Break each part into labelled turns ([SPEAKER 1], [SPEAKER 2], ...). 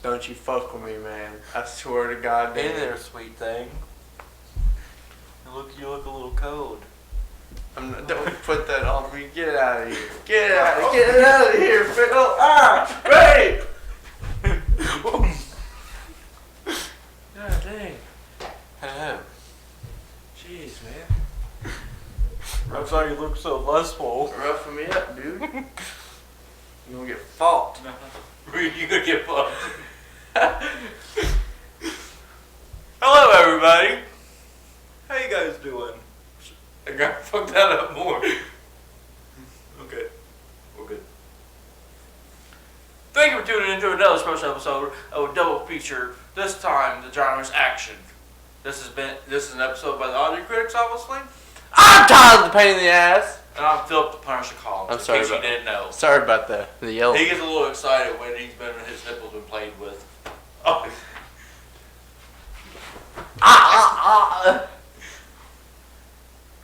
[SPEAKER 1] Don't you fuck with me, man. I swear to God.
[SPEAKER 2] Hey there, sweet thing. You look a little cold.
[SPEAKER 1] Don't put that on me. Get out of here. Get out of here, Phil. Ah, wait. God dang.
[SPEAKER 2] Hello.
[SPEAKER 1] Jeez, man.
[SPEAKER 2] That's why you look so lustful.
[SPEAKER 1] Roughing me up, dude. You gonna get fucked.
[SPEAKER 2] You gonna get fucked. Hello, everybody. How you guys doing? I gotta fuck that up more. Okay, we're good. Thank you for tuning in to another special episode of a double feature. This time, the genre's action. This is an episode by the audio critics, obviously.
[SPEAKER 1] I'm tired of the pain in the ass.
[SPEAKER 2] And I'm Philip the Punisher Collins.
[SPEAKER 1] I'm sorry
[SPEAKER 2] in case
[SPEAKER 1] about
[SPEAKER 2] you didn't know.
[SPEAKER 1] Sorry about the yellow.
[SPEAKER 2] He gets a little excited when his nipples been played with. Oh.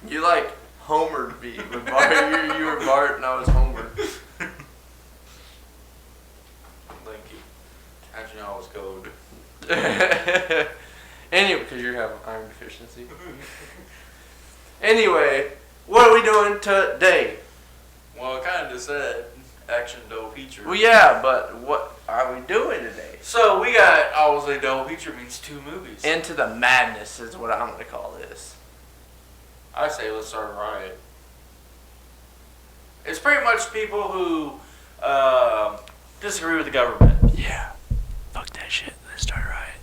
[SPEAKER 1] You like Homer to be. With Bart, you were Bart and I was Homer.
[SPEAKER 2] Thank you. How'd you know I was gold?
[SPEAKER 1] Anyway, because you have iron deficiency. Anyway, what are we doing today?
[SPEAKER 2] Well, I kind of just said action double feature.
[SPEAKER 1] Well, yeah, but what are we doing today?
[SPEAKER 2] So we got, obviously, double feature means 2 movies.
[SPEAKER 1] Into the Madness is what I'm going to call this.
[SPEAKER 2] I say let's start Riot. It's pretty much people who disagree with the government.
[SPEAKER 1] Yeah. Fuck that shit. Let's start Riot.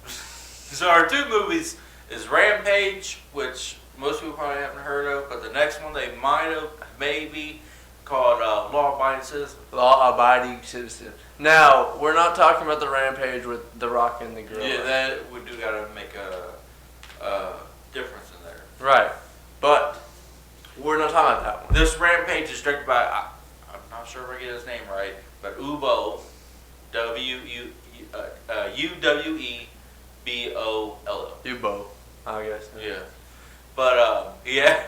[SPEAKER 2] So our 2 movies is Rampage, which most people probably haven't heard of, but the next one they might have, maybe, called Law Abiding Citizen.
[SPEAKER 1] Law Abiding Citizen. Now, we're not talking about the Rampage with The Rock and the Gorilla.
[SPEAKER 2] Yeah, that we do gotta make a difference in there.
[SPEAKER 1] Right. But we're not talking about that one.
[SPEAKER 2] This Rampage is directed by, I'm not sure if I get his name right, but Ubo, Uwebolo.
[SPEAKER 1] Ubo, I guess.
[SPEAKER 2] Yeah. But, yeah,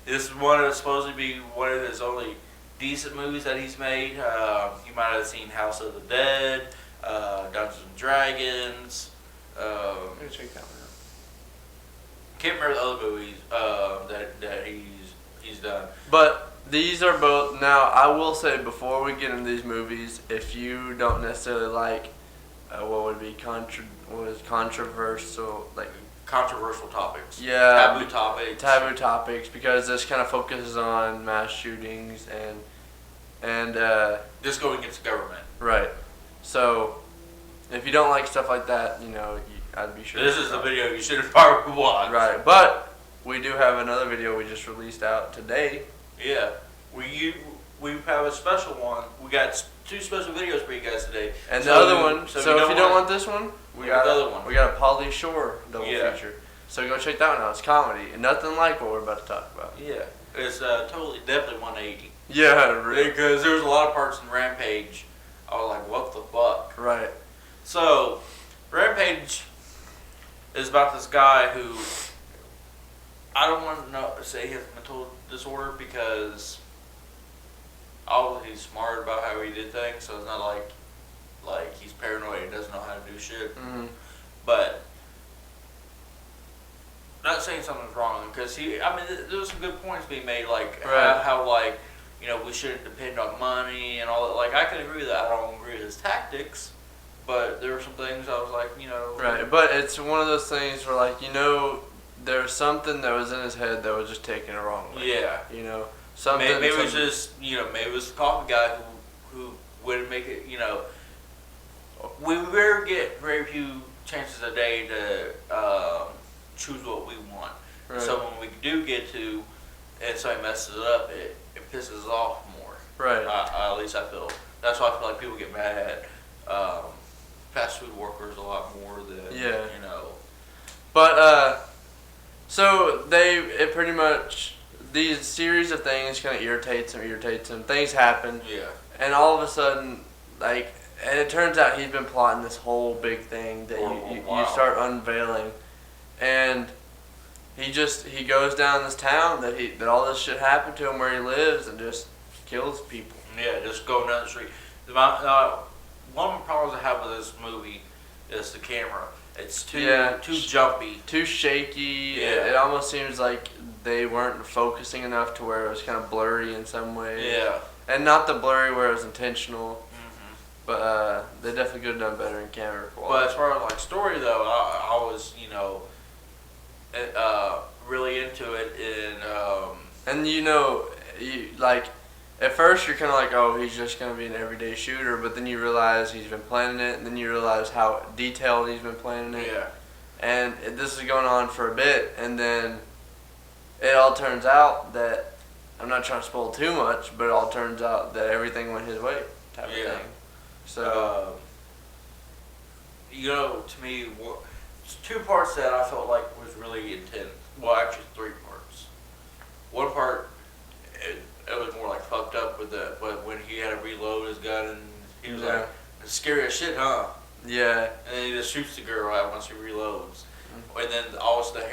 [SPEAKER 2] this is one of supposed to be one of his only decent movies that he's made. You might have seen House of the Dead, Dungeons and Dragons.
[SPEAKER 1] I'm going to check that one out.
[SPEAKER 2] Can't remember the other movies that he's done.
[SPEAKER 1] But these are both, now I will say before we get into these movies, if you don't necessarily like what would be controversial, like
[SPEAKER 2] Controversial topics.
[SPEAKER 1] Yeah.
[SPEAKER 2] Taboo topics.
[SPEAKER 1] Because this kind of focuses on mass shootings and
[SPEAKER 2] Just going against the government.
[SPEAKER 1] right. So if you don't like stuff like that, I'd be sure.
[SPEAKER 2] This is the video you should have probably watched.
[SPEAKER 1] Right, but we do have another video we just released out today.
[SPEAKER 2] Yeah. We have a special one. We got 2 special videos for you guys today.
[SPEAKER 1] And the other one, so if you don't want this one, we got
[SPEAKER 2] the other one.
[SPEAKER 1] We got a Pauly Shore double feature. So go check that one out. It's comedy and nothing like what we're about to talk about.
[SPEAKER 2] Yeah. It's definitely 180.
[SPEAKER 1] Yeah, really.
[SPEAKER 2] Because there's a lot of parts in Rampage. I was like, what the fuck?
[SPEAKER 1] Right.
[SPEAKER 2] So, Rampage is about this guy who, I don't want to say he has a mental disorder because obviously he's smart about how he did things, so it's not like he's paranoid and doesn't know how to do shit.
[SPEAKER 1] Mm-hmm.
[SPEAKER 2] But not saying something's wrong because there's some good points being made, like
[SPEAKER 1] right.
[SPEAKER 2] how we shouldn't depend on money and all that. Like I can agree with that. I don't agree with his tactics, but there were some things I was like,
[SPEAKER 1] Right, but it's one of those things where there was something that was in his head that was just taken the wrong way.
[SPEAKER 2] Yeah.
[SPEAKER 1] Something.
[SPEAKER 2] Maybe it was just, maybe it was the coffee guy who wouldn't make it, we get very few chances a day to choose what we want.
[SPEAKER 1] Right.
[SPEAKER 2] So when we do get to, and somebody messes it up, it pisses us off more.
[SPEAKER 1] Right.
[SPEAKER 2] At least I feel. That's why I feel like people get mad at fast food workers a lot more than,
[SPEAKER 1] But, so it pretty much, these series of things kind of irritates him. Things happen.
[SPEAKER 2] Yeah.
[SPEAKER 1] And all of a sudden, and it turns out he's been plotting this whole big thing that you start unveiling. And he goes down this town that all this shit happened to him where he lives and just kills people.
[SPEAKER 2] Yeah, just going down the street. One of the problems I have with this movie is the camera. It's too jumpy,
[SPEAKER 1] too shaky.
[SPEAKER 2] Yeah.
[SPEAKER 1] It almost seems like they weren't focusing enough to where it was kind of blurry in some ways.
[SPEAKER 2] Yeah.
[SPEAKER 1] And not the blurry where it was intentional.
[SPEAKER 2] Mm-hmm.
[SPEAKER 1] But they definitely could have done better in camera quality.
[SPEAKER 2] But as far as like story though, I was really into it,
[SPEAKER 1] and you like. At first, you're kind of like, oh, he's just going to be an everyday shooter, but then you realize he's been planning it, and then you realize how detailed he's been planning it.
[SPEAKER 2] Yeah.
[SPEAKER 1] And this is going on for a bit, and then it all turns out that, I'm not trying to spoil too much, but it all turns out that everything went his way, type of thing. So,
[SPEAKER 2] to me, two parts that I felt like was really intense. Well, actually, three parts. One part, it was more like fucked up with when he had to reload his gun, and he was like, it's scary as shit, huh?
[SPEAKER 1] Yeah.
[SPEAKER 2] And then he just shoots the girl out once he reloads. Mm-hmm. And then also the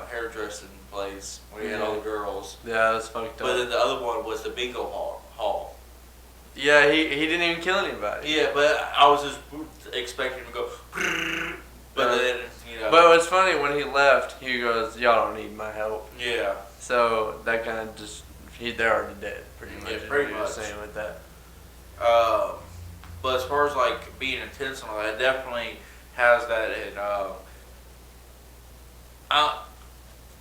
[SPEAKER 2] hairdressing place when he had all the girls.
[SPEAKER 1] Yeah, that's fucked up.
[SPEAKER 2] But then the other one was the bingo hall.
[SPEAKER 1] Yeah, he didn't even kill anybody.
[SPEAKER 2] Yeah, but I was just expecting him to go, but then,
[SPEAKER 1] But what's funny, when he left, he goes, y'all don't need my help.
[SPEAKER 2] Yeah.
[SPEAKER 1] So that kind of just, they're already dead, pretty much.
[SPEAKER 2] Yeah, pretty much.
[SPEAKER 1] Saying with that.
[SPEAKER 2] But as far as like being intense and all that, it definitely has that.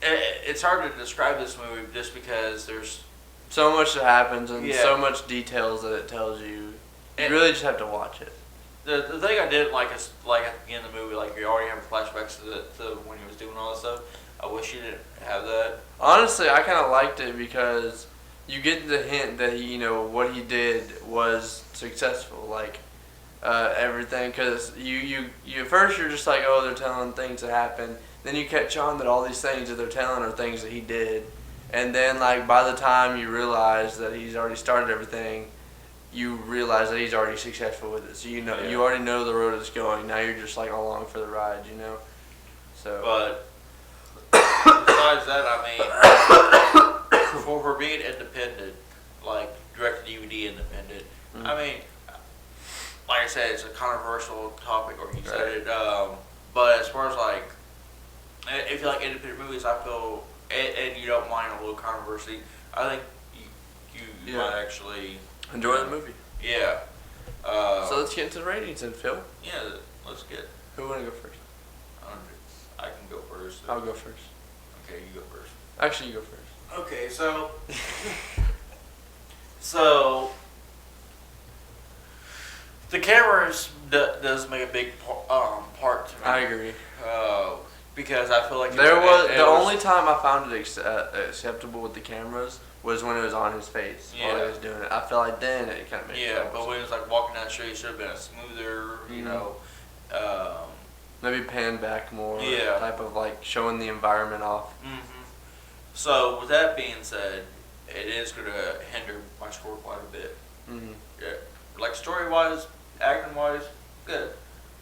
[SPEAKER 2] It's hard to describe this movie just because there's
[SPEAKER 1] so much that happens and so much details that it tells you. You really just have to watch it.
[SPEAKER 2] The thing I didn't like is like at the end of the movie, like you already have flashbacks to when he was doing all this stuff. I wish you didn't have that.
[SPEAKER 1] Honestly, I kind of liked it because you get the hint that what he did was successful, like everything. Because you at first you're just like, oh, they're telling things that happened. Then you catch on that all these things that they're telling are things that he did, and then like by the time you realize that he's already started everything, you realize that he's already successful with it. So you already know the road it's going. Now you're just like along for the ride, So.
[SPEAKER 2] But besides that, I mean, for being independent, like direct-to-DVD independent, I mean, like I said, it's a controversial topic, or you said it. But as far as like, if you like independent movies, I feel, and you don't mind a little controversy, I think you might actually
[SPEAKER 1] enjoy the movie.
[SPEAKER 2] Yeah.
[SPEAKER 1] So let's get into the ratings then, Phil.
[SPEAKER 2] Yeah, let's get.
[SPEAKER 1] Who want to go first?
[SPEAKER 2] I can go first.
[SPEAKER 1] I'll go first.
[SPEAKER 2] Okay, you go first.
[SPEAKER 1] Actually, you go first.
[SPEAKER 2] Okay, so the cameras does make a big part to me.
[SPEAKER 1] I agree.
[SPEAKER 2] Because I feel like
[SPEAKER 1] the only time I found it acceptable with the cameras was when it was on his face while he was doing it. I feel like then it kind of made sense.
[SPEAKER 2] But when it was like walking down the street, it should have been a smoother,
[SPEAKER 1] maybe pan back more.
[SPEAKER 2] Yeah.
[SPEAKER 1] Type of like showing the environment off.
[SPEAKER 2] Mm-hmm. So with that being said, it is going to hinder my score quite a bit.
[SPEAKER 1] Mm-hmm.
[SPEAKER 2] Yeah. Like story wise, acting wise, good.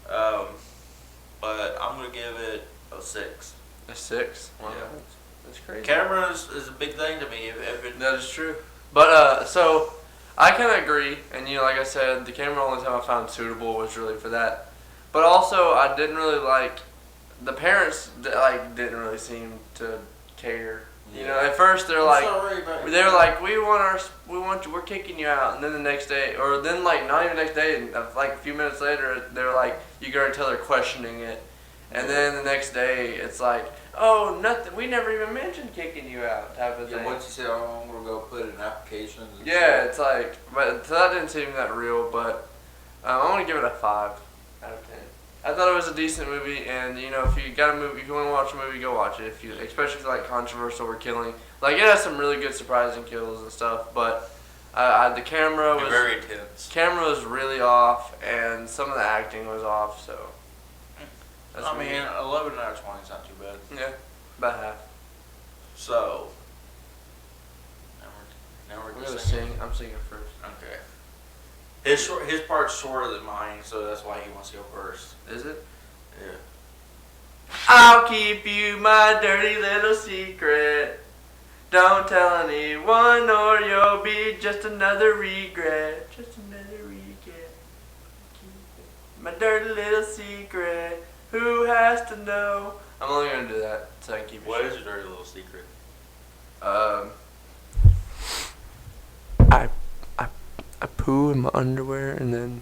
[SPEAKER 2] But I'm going to give it a 6.
[SPEAKER 1] A 6? Wow.
[SPEAKER 2] Yeah.
[SPEAKER 1] That's crazy.
[SPEAKER 2] Cameras is a big thing to me.
[SPEAKER 1] That is true. But, so, I kind of agree. And, like I said, the camera only time I found suitable was really for that. But also, I didn't really like, the parents, didn't really seem to care.
[SPEAKER 2] Yeah.
[SPEAKER 1] At first they're like, we're kicking you out. And then the next day, or then not even the next day, like a few minutes later, they're like, you can already tell they're questioning it. And then the next day, it's like, oh, nothing. We never even mentioned kicking you out, type of thing.
[SPEAKER 3] Once you said, oh, I'm gonna go put in an application.
[SPEAKER 1] It's like, but so that didn't seem that real. But I'm gonna give it a 5 out of 10. I thought it was a decent movie, and if you got a movie, if you want to watch a movie, go watch it. Especially if you like controversial or killing, it has some really good surprising kills and stuff. But the camera was
[SPEAKER 2] very intense.
[SPEAKER 1] Camera was really off, and some of the acting was off. So.
[SPEAKER 2] That's 11 out of 20 is not too bad.
[SPEAKER 1] Yeah, about half.
[SPEAKER 2] So, now we're
[SPEAKER 1] gonna sing. I'm singing first.
[SPEAKER 2] Okay. His part's shorter than mine, so that's why he wants to go first.
[SPEAKER 1] Is it?
[SPEAKER 2] Yeah.
[SPEAKER 1] I'll keep you my dirty little secret. Don't tell anyone or you'll be just another regret. Just another regret. My dirty little secret. Who has to know? I'm only gonna do that so I can keep it.
[SPEAKER 2] What is your dirty little secret?
[SPEAKER 1] I poo in my underwear, and then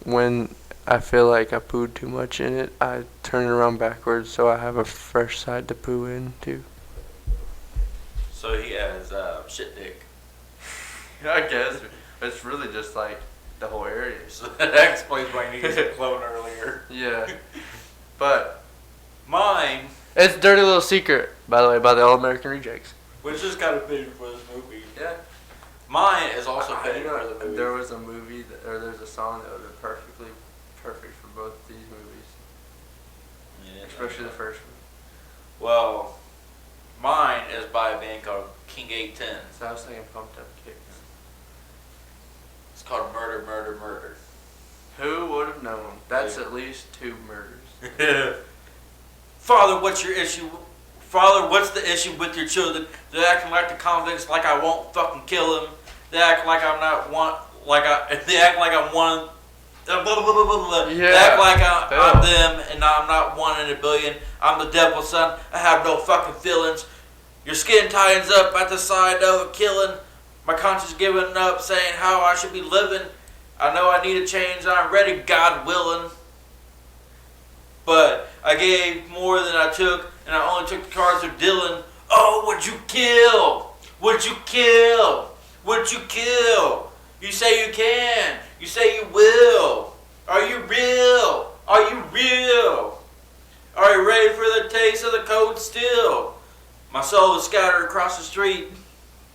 [SPEAKER 1] when I feel like I pooed too much in it, I turn it around backwards so I have a fresh side to poo in too.
[SPEAKER 2] So he has shit dick.
[SPEAKER 1] I guess it's really just like the whole area.
[SPEAKER 2] So that explains why you needed a clone earlier.
[SPEAKER 1] Yeah, but
[SPEAKER 2] Mine,
[SPEAKER 1] it's Dirty Little Secret, by the way, by the All American Rejects.
[SPEAKER 2] which is kind of fitting for this movie.
[SPEAKER 1] Yeah.
[SPEAKER 2] Mine is also
[SPEAKER 1] I
[SPEAKER 2] fitting
[SPEAKER 1] know
[SPEAKER 2] for the movie.
[SPEAKER 1] there was a movie or there's a song that would have been perfect for both these movies,
[SPEAKER 2] Yeah,
[SPEAKER 1] especially the first one.
[SPEAKER 2] Well, mine is by a band called King 810.
[SPEAKER 1] So I was thinking Pumped Up Kicks.
[SPEAKER 2] It's called Murder, Murder, Murder.
[SPEAKER 1] Who would have known? That's
[SPEAKER 2] Yeah.
[SPEAKER 1] at least 2 murders.
[SPEAKER 2] Father, what's your issue? Father, what's the issue with your children? They're acting like the convicts, like I won't fucking kill them. They act like I'm not one, they act like I'm one. Blah, blah, blah, blah, blah. They act like I'm them, and I'm not 1 in a billion. I'm the devil's son. I have no fucking feelings. Your skin tightens up at the side of a killing. My conscience giving up, saying how I should be living. I know I need a change. I'm ready, God willing. But I gave more than I took, and I only took the cards of Dylan. Oh, would you kill? Would you kill? Would you kill? You say you can. You say you will. Are you real? Are you real? Are you ready for the taste of the cold steel? My soul is scattered across the street.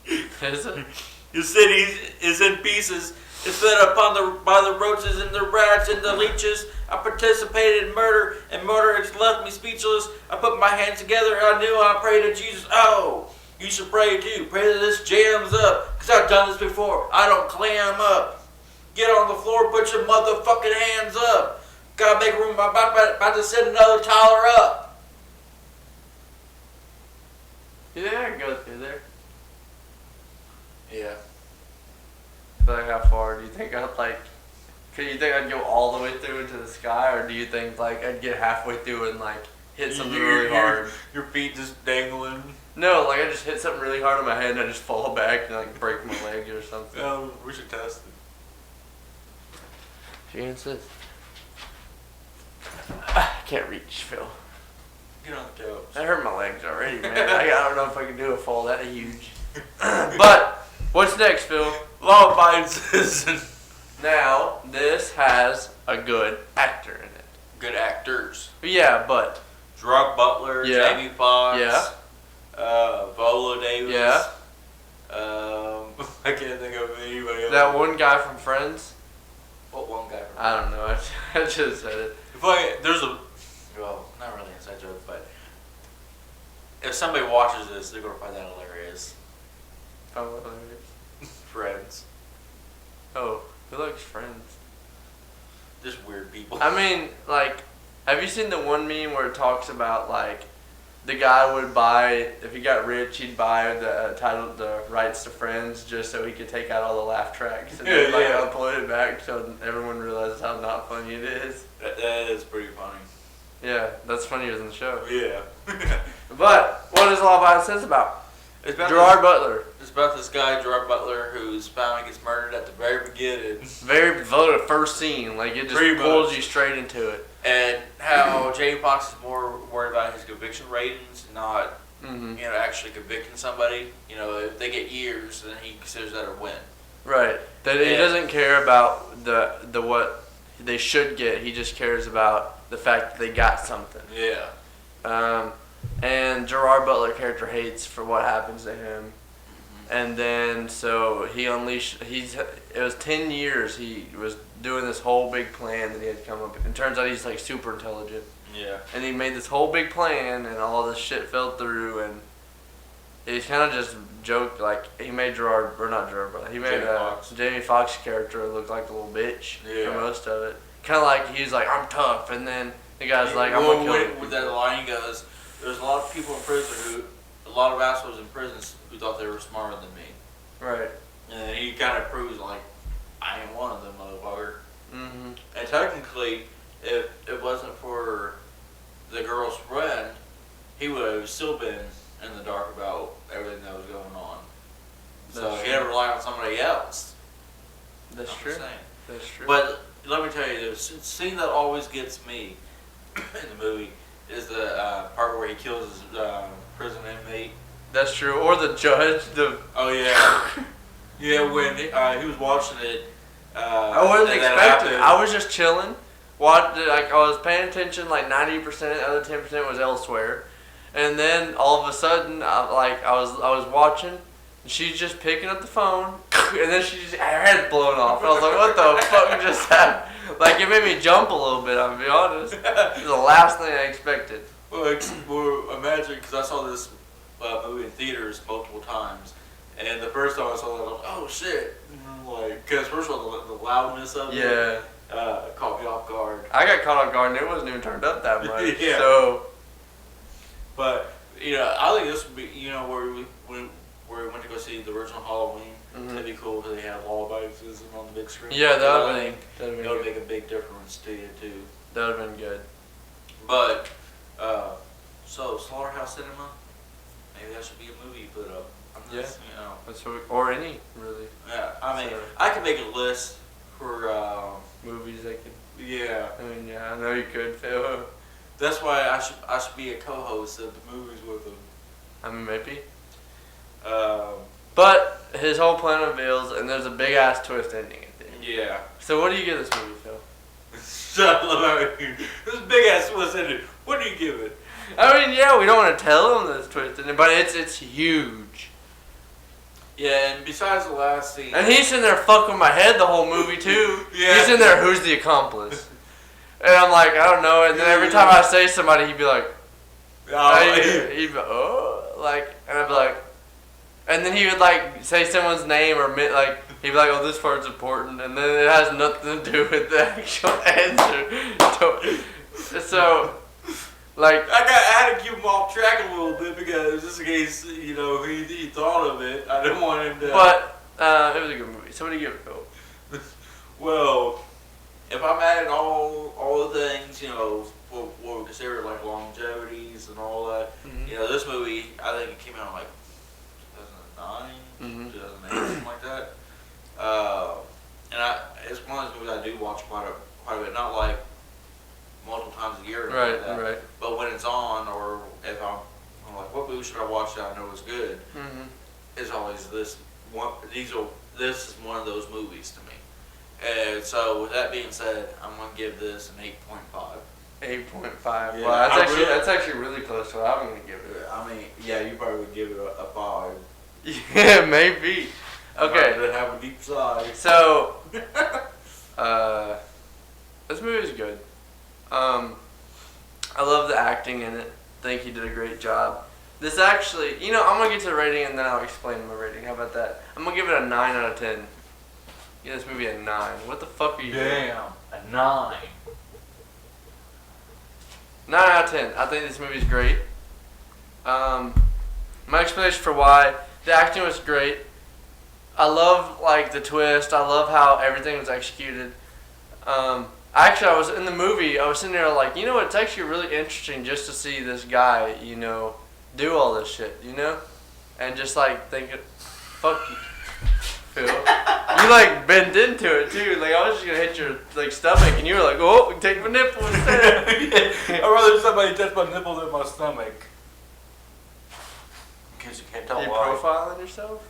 [SPEAKER 1] Is it?
[SPEAKER 2] Your city is in pieces. It's fed upon by the roaches and the rats and the leeches. I participated in murder, and murder has left me speechless. I put my hands together, and I knew I prayed to Jesus. Oh, you should pray too. Pray that this jams up, because I've done this before. I don't clam up. Get on the floor, put your motherfucking hands up. Gotta make room. I'm about to send another Tyler up.
[SPEAKER 1] You think I can go through there?
[SPEAKER 2] Yeah.
[SPEAKER 1] Like how far do you think I'd like? Could you think I'd go all the way through into the sky, or do you think like I'd get halfway through and like hit something really hard?
[SPEAKER 2] Your feet just dangling.
[SPEAKER 1] No, like I just hit something really hard on my head and I just fall back and like break my leg or something.
[SPEAKER 2] We should test it.
[SPEAKER 1] If you insist. I can't reach, Phil.
[SPEAKER 2] Get on the couch.
[SPEAKER 1] That hurt my legs already, man. I don't know if I can do a fall that huge. But what's next, Phil?
[SPEAKER 2] Law-abiding citizen.
[SPEAKER 1] Now this has a good actor in it.
[SPEAKER 2] Good actors.
[SPEAKER 1] Yeah, but
[SPEAKER 2] Gerard Butler,
[SPEAKER 1] Yeah.
[SPEAKER 2] Jamie Foxx,
[SPEAKER 1] Yeah.
[SPEAKER 2] Viola Davis.
[SPEAKER 1] Yeah.
[SPEAKER 2] I can't think of anybody else.
[SPEAKER 1] that one guy from Friends.
[SPEAKER 2] What one guy?
[SPEAKER 1] I don't know. I just said it.
[SPEAKER 2] There's a, well, not really an inside joke, but if somebody watches this, they're gonna find that hilarious.
[SPEAKER 1] Oh, hilarious.
[SPEAKER 2] Friends,
[SPEAKER 1] Oh, who likes Friends?
[SPEAKER 2] just weird people.
[SPEAKER 1] I mean, like, have you seen the one meme where it talks about like the guy would buy, if he got rich, he'd buy the rights to Friends just so he could take out all the laugh tracks and then like upload it back so everyone realizes how not funny it is.
[SPEAKER 2] That is pretty funny.
[SPEAKER 1] Yeah, that's funnier than the show.
[SPEAKER 2] Yeah.
[SPEAKER 1] But what is Law Abiding Citizen about?
[SPEAKER 2] It's about
[SPEAKER 1] Gerard Butler.
[SPEAKER 2] It's about this guy, Gerard Butler, who's found and gets murdered at the very beginning.
[SPEAKER 1] Very voted first scene, like it just
[SPEAKER 2] Pretty
[SPEAKER 1] pulls
[SPEAKER 2] much.
[SPEAKER 1] you straight into it.
[SPEAKER 2] And how Jamie Foxx is more worried about his conviction ratings, not
[SPEAKER 1] Mm-hmm.
[SPEAKER 2] actually convicting somebody. If they get years, then he considers that a win.
[SPEAKER 1] Right. That he
[SPEAKER 2] Yeah.
[SPEAKER 1] doesn't care about the what they should get. He just cares about the fact that they got something.
[SPEAKER 2] Yeah.
[SPEAKER 1] And Gerard Butler character hates for what happens to him. And then so he unleashed. It was 10 years he was doing this whole big plan that he had come up with. And turns out he's like super intelligent.
[SPEAKER 2] Yeah.
[SPEAKER 1] And he made this whole big plan, and all this shit fell through. And he kind of just joked like he made he made Jamie Foxx character look like a little bitch for most of it. Kind of like he's like, I'm tough, and then the guy's like, I'm gonna kill you.
[SPEAKER 2] With that line, he goes, "There's a lot of people in prison who lot of assholes in prisons who thought they were smarter than me.
[SPEAKER 1] Right.
[SPEAKER 2] And he kind of proves, like, I ain't one of them, motherfucker.
[SPEAKER 1] Mm-hmm.
[SPEAKER 2] And technically, if it wasn't for the girl's friend, he would have still been in the dark about everything that was going on. So
[SPEAKER 1] That's
[SPEAKER 2] he had to rely on somebody else.
[SPEAKER 1] That's
[SPEAKER 2] I'm
[SPEAKER 1] true.
[SPEAKER 2] just saying.
[SPEAKER 1] That's true.
[SPEAKER 2] But let me tell you, the scene that always gets me in the movie is the part where he kills his prison inmate.
[SPEAKER 1] That's true. Or the judge.
[SPEAKER 2] Oh yeah, yeah. When he was watching it,
[SPEAKER 1] I wasn't expecting. I was just chilling. Like I was paying attention. Like 90%, the other 10% was elsewhere. And then all of a sudden, I was watching. And she's just picking up the phone, and then her head blown off. I was like, "What the fuck just happened?" Like it made me jump a little bit. I'll be honest. It was the last thing I expected.
[SPEAKER 2] Well, imagine, because I saw this movie in theaters multiple times, and the first time I saw it, I was like, "Oh shit!" Like, because first of all, the loudness of it caught me off guard.
[SPEAKER 1] I got caught off guard, and it wasn't even turned up that much.
[SPEAKER 2] Yeah.
[SPEAKER 1] So,
[SPEAKER 2] but I think this would be where we went to go see the original Halloween.
[SPEAKER 1] Mhm.
[SPEAKER 2] That'd be cool because they have lullaby system on the big screen.
[SPEAKER 1] yeah, that would
[SPEAKER 2] make a big difference to you too.
[SPEAKER 1] That would have been good.
[SPEAKER 2] But so Slaughterhouse Cinema, maybe that should be a movie you put up. I'm just,
[SPEAKER 1] That's what or any really
[SPEAKER 2] Yeah, I mean,
[SPEAKER 1] So-
[SPEAKER 2] I could make a list for.
[SPEAKER 1] movies that could.
[SPEAKER 2] Yeah,
[SPEAKER 1] I mean, yeah, I know you could, Phil.
[SPEAKER 2] that's why I should be a co-host of the movies with them.
[SPEAKER 1] I mean, maybe.
[SPEAKER 2] Um,
[SPEAKER 1] But his whole plan reveals, and there's a big ass twist ending at the end.
[SPEAKER 2] yeah.
[SPEAKER 1] So what do you give this movie, Phil?
[SPEAKER 2] Shut up! This big ass twist ended. What do you give it?
[SPEAKER 1] I mean, yeah, we don't want to tell him this twist ending, but it's huge.
[SPEAKER 2] Yeah, and besides the last scene,
[SPEAKER 1] And he's sitting there fucking with my head the whole movie too.
[SPEAKER 2] Yeah.
[SPEAKER 1] He's in there, who's the accomplice? And I'm like, I don't know. And then every time I say somebody, he'd be like, he'd be like, and I'd be like, and then he would like say someone's name or like he'd be like, oh, this part's important, and then it has nothing to do with the actual answer. So, like,
[SPEAKER 2] I had to keep him off track a little bit because just in case he thought of it, I didn't want him to.
[SPEAKER 1] but it was a good movie. So what do you give it, Phil?
[SPEAKER 2] Well, if I'm adding all the things, what we consider like longevities and all that,
[SPEAKER 1] Mm-hmm.
[SPEAKER 2] this movie, I think it came out in like 2009, 2008, something like that. And it's one of those movies I do watch quite a bit, not like multiple times a year or anything like that,
[SPEAKER 1] Right.
[SPEAKER 2] but when it's on, or if I'm like, what movie should I watch that I know is good?
[SPEAKER 1] Mm-hmm.
[SPEAKER 2] Is always this one. This is one of those movies to me. And so, with that being said, I'm gonna give this an 8.5.
[SPEAKER 1] 8.5.
[SPEAKER 2] Yeah,
[SPEAKER 1] Wow, that's actually really close to what I'm gonna give it.
[SPEAKER 3] I mean, yeah, you probably would give it a 5.
[SPEAKER 1] Yeah, maybe. Okay.
[SPEAKER 3] To have a deep sigh.
[SPEAKER 1] So, this movie is good. I love the acting in it. I think he did a great job. This actually, I'm gonna get to the rating and then I'll explain my rating. How about that? I'm gonna give it a 9 out of 10. Give this movie a 9. What the fuck are you doing?
[SPEAKER 3] Damn, a 9.
[SPEAKER 1] 9 out of 10. I think this movie's great. My explanation for why the acting was great. I love like the twist. I love how everything was executed. Actually, I was in the movie. I was sitting there like, it's actually really interesting just to see this guy, do all this shit, and just like thinking, fuck you, Phil. You like bent into it too. Like I was just gonna hit your like stomach, and you were like, oh, take my nipple instead.
[SPEAKER 3] I'd rather somebody touch my nipple than my stomach. In case you can't tell
[SPEAKER 1] Are you
[SPEAKER 3] why.
[SPEAKER 1] profiling yourself?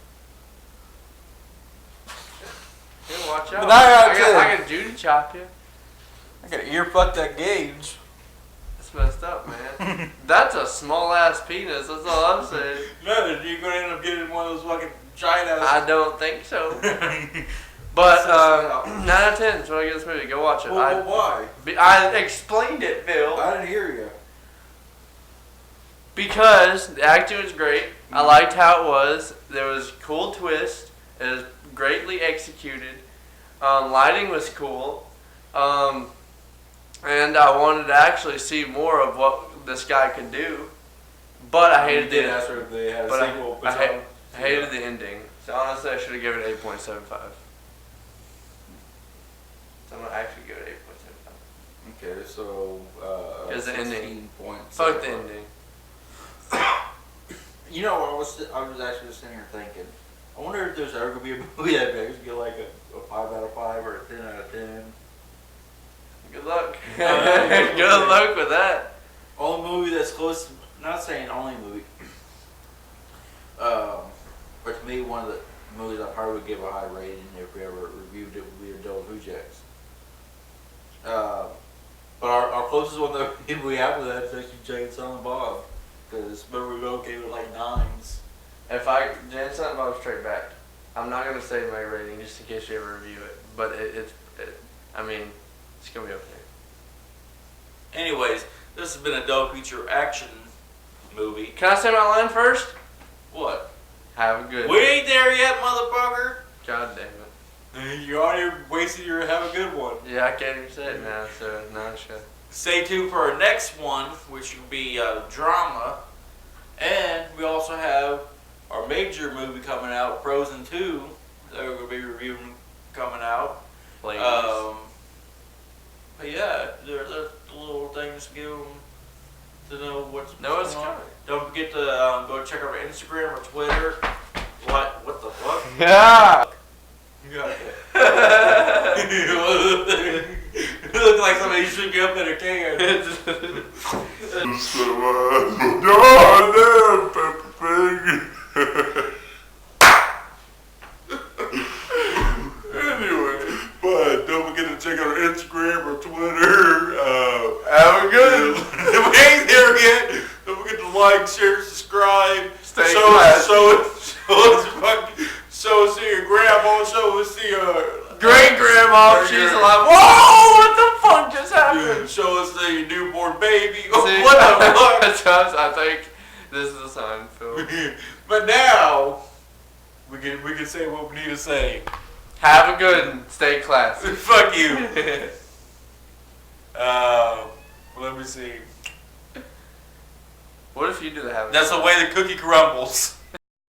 [SPEAKER 1] Yeah, watch out.
[SPEAKER 3] But 9 out of 10.
[SPEAKER 1] I got Judy chop you.
[SPEAKER 3] I gotta ear fuck that gauge.
[SPEAKER 1] That's messed up, man. That's a small ass penis. That's all I'm saying.
[SPEAKER 2] No, you're gonna end up getting one of those fucking giant ass.
[SPEAKER 1] I don't think so. But 9 out of 10 is what I give this movie. Go watch it.
[SPEAKER 3] Well, why?
[SPEAKER 1] I explained it, Phil.
[SPEAKER 3] I didn't hear you.
[SPEAKER 1] Because the acting was great. I liked how it was. There was a cool twist. It was greatly executed. Lighting was cool. And I wanted to actually see more of what this guy could do. But I hated
[SPEAKER 3] did
[SPEAKER 1] the
[SPEAKER 3] ask her if they had a
[SPEAKER 1] but
[SPEAKER 3] sequel.
[SPEAKER 1] I hated the ending. So honestly, I should have given it 8.75. So I'm gonna actually give it 8.75.
[SPEAKER 3] Okay, so
[SPEAKER 1] Because the ending.
[SPEAKER 3] 16.75.
[SPEAKER 1] Fuck the ending.
[SPEAKER 3] You know, I was actually just sitting here thinking, I wonder if there's ever gonna be a movie that makes me get like a 5 out of 5 or a 10 out of 10.
[SPEAKER 1] Good luck. Good luck with that.
[SPEAKER 3] Only movie that's close. Not saying only movie. But to me, one of the movies I probably would give a high rating if we ever reviewed it would be Adult Who Jacks. But our closest one that we have with that is actually Jay and Silent Bob. Because remember we both gave it like 9s.
[SPEAKER 1] If Jan Silent Bob Straight Back, I'm not gonna say my rating just in case you ever review it. But I mean, it's gonna be okay.
[SPEAKER 2] Anyways, this has been a Double Feature action movie.
[SPEAKER 1] Can I say my line first?
[SPEAKER 2] What?
[SPEAKER 1] Have a good.
[SPEAKER 2] We ain't there yet, motherfucker.
[SPEAKER 1] God damn it.
[SPEAKER 3] You already wasted your have a good one.
[SPEAKER 1] Yeah, I can't even say it now. So now it's good.
[SPEAKER 2] Stay tuned for our next one, which will be drama. And we also have our major movie coming out, Frozen 2, that we're going to be reviewing coming out.
[SPEAKER 1] Ladies.
[SPEAKER 2] But yeah, there's little things to give them to know what's
[SPEAKER 1] No, it's
[SPEAKER 2] going on.
[SPEAKER 1] coming.
[SPEAKER 2] Don't forget to go check out our Instagram or Twitter. What the fuck?
[SPEAKER 1] Yeah.
[SPEAKER 2] You got that. You look like somebody shook you up in a can.
[SPEAKER 3] Anyway, but don't forget to check out our Instagram or Twitter.
[SPEAKER 1] Have a good.
[SPEAKER 3] We ain't there yet. Don't forget to like, share, subscribe.
[SPEAKER 1] Stay
[SPEAKER 3] show
[SPEAKER 1] classy.
[SPEAKER 3] show us to your grandma. Show us to your
[SPEAKER 1] Great grandma, she's alive. Whoa! What the fuck just happened?
[SPEAKER 3] show us to your newborn baby.
[SPEAKER 1] See,
[SPEAKER 3] What the fuck?
[SPEAKER 1] I think this is a sign, Phil.
[SPEAKER 3] But now we can say what we need to say.
[SPEAKER 1] Have a good one. Stay classy.
[SPEAKER 3] Fuck you. Let me see.
[SPEAKER 1] What if you do the have a
[SPEAKER 2] That's the way the cookie crumbles.